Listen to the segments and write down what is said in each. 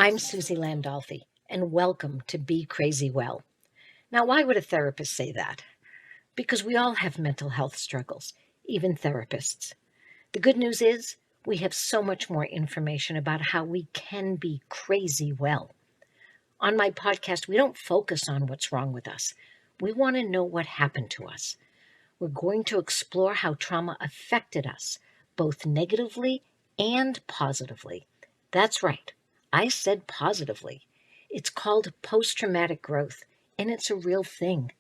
I'm Susie Landolphi, and welcome to Be Crazy Well. Now, why would a therapist say that? Because we all have mental health struggles, even therapists. The good news is we have so much more information about how we can be crazy well. On my podcast, we don't focus on what's wrong with us. We want to know what happened to us. We're going to explore how trauma affected us, both negatively and positively. That's right. I said positively. It's called post-traumatic growth, and it's a real thing.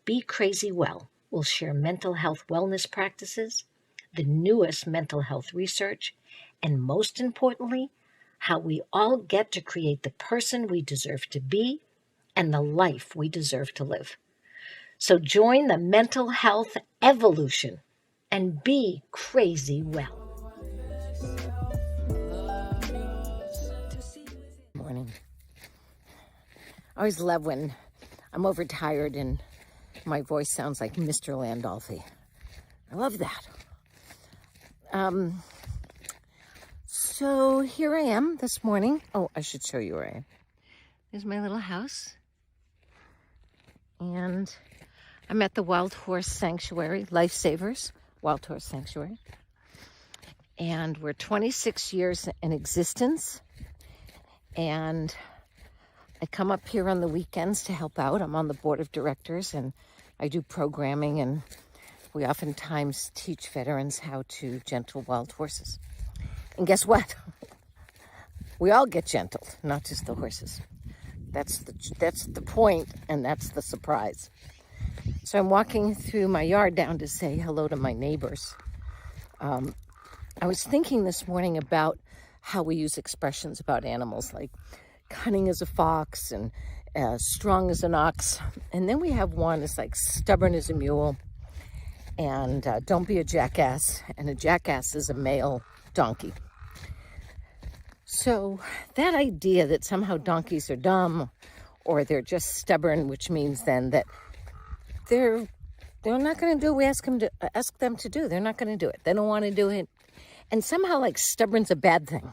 Be Crazy Well will share mental health wellness practices, the newest mental health research, and most importantly, how we all get to create the person we deserve to be and the life we deserve to live. So join the mental health evolution and be crazy well. Morning. I always love when I'm overtired and my voice sounds like Mr. Landolphi. I love that. So here I am this morning. Oh, I should show you where I am. There's my little house. And I'm at the Wild Horse Sanctuary, Lifesavers Wild Horse Sanctuary. And we're 26 years in existence. And I come up here on the weekends to help out. I'm on the board of directors and I do programming, and we oftentimes teach veterans how to gentle wild horses. And guess what? We all get gentled, not just the horses. That's the point, and that's the surprise. So I'm walking through my yard down to say hello to my neighbors. I was thinking this morning about how we use expressions about animals like cunning as a fox and strong as an ox. And then we have one that's like stubborn as a mule and don't be a jackass. And a jackass is a male donkey. So that idea that somehow donkeys are dumb or they're just stubborn, which means then that they're not going to do what we ask them to do. They're not going to do it. They don't want to do it. And somehow like stubborn's a bad thing.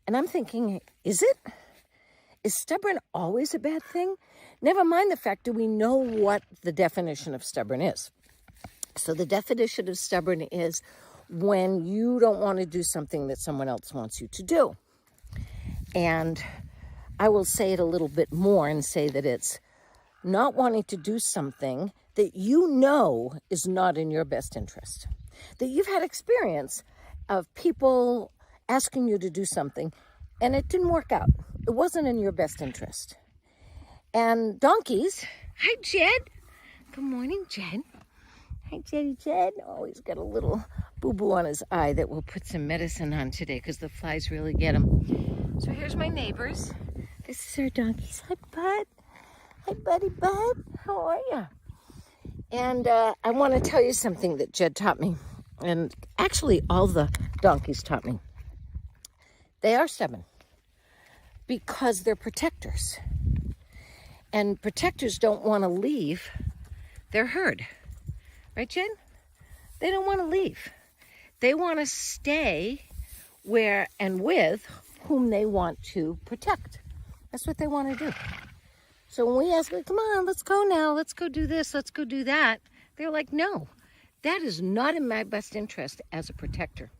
And I'm thinking, is it? Is stubborn always a bad thing? Never mind the fact that we know what the definition of stubborn is. So the definition of stubborn is when you don't want to do something that someone else wants you to do. And I will say it a little bit more and say that it's not wanting to do something that you know is not in your best interest. That you've had experience of people asking you to do something and it didn't work out. It wasn't in your best interest. And donkeys, hi Jed. Good morning, Jed. Hi, Jed. Oh, he's got a little boo-boo on his eye that we'll put some medicine on today because the flies really get him. So here's my neighbors. This is our donkeys. Hi, Bud. Hi, buddy, Bud. How are you? And I want to tell you something that Jed taught me. And actually, all the donkeys taught me. They are stubborn because they're protectors. And protectors don't want to leave their herd. Right, Jen? They don't want to leave. They want to stay where and with whom they want to protect. That's what they want to do. So when we ask them, come on, let's go now. Let's go do this. Let's go do that. They're like, no, that is not in my best interest as a protector.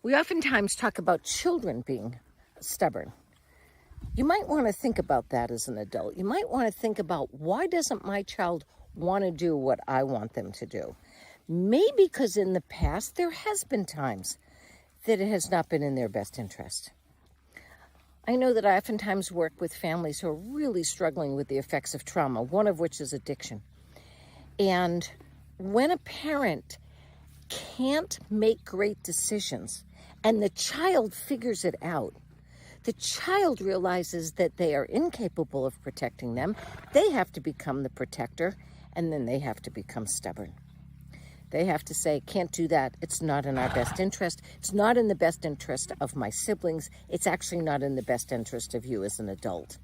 We oftentimes talk about children being stubborn. You might want to think about that as an adult. You might want to think about, why doesn't my child want to do what I want them to do? Maybe because in the past there has been times that it has not been in their best interest. I know that I oftentimes work with families who are really struggling with the effects of trauma, one of which is addiction. And when a parent can't make great decisions and the child figures it out, the child realizes that they are incapable of protecting them. They have to become the protector, and then they have to become stubborn. They have to say, can't do that. It's not in our best interest. It's not in the best interest of my siblings. It's actually not in the best interest of you as an adult.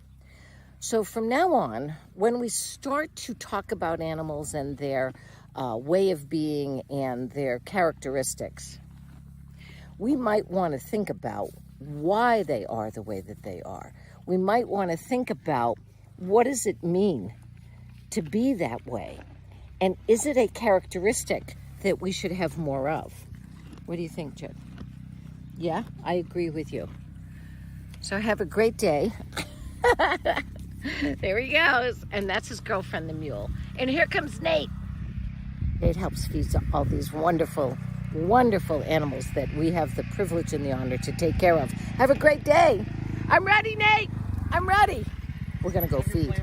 So from now on, when we start to talk about animals and their way of being and their characteristics, we might want to think about why they are the way that they are. We might want to think about, what does it mean to be that way? And is it a characteristic that we should have more of? What do you think, Jed? Yeah, I agree with you. So have a great day. There he goes. And that's his girlfriend, the mule. And here comes Nate. Nate helps feed all these wonderful, wonderful animals that we have the privilege and the honor to take care of. Have a great day. I'm ready, Nate. I'm ready. We're going to go feed.